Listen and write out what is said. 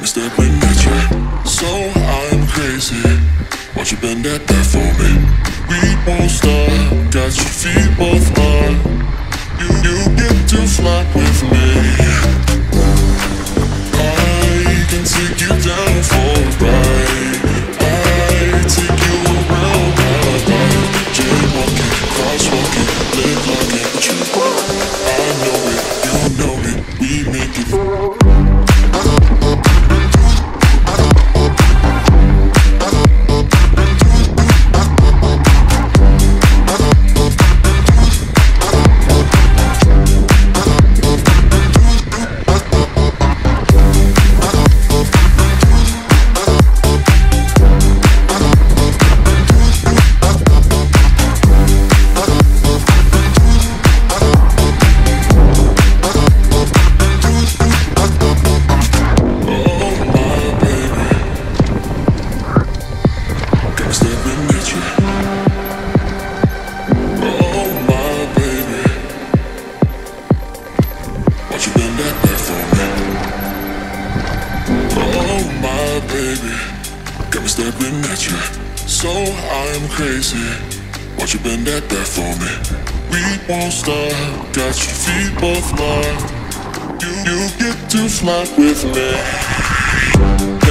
Stepping at you, so I'm crazy. Watch you bend that for me. We won't stop, got your feet both up. You get to fly with me. I can take you down for a ride. I take you around my life. Jaywalking, crosswalking, lip locking, but you I know it, you know it, we make it. Stepping at you, so I'm crazy. Watch you bend that for me. We won't stop, got your feet both locked. You get to fly with me.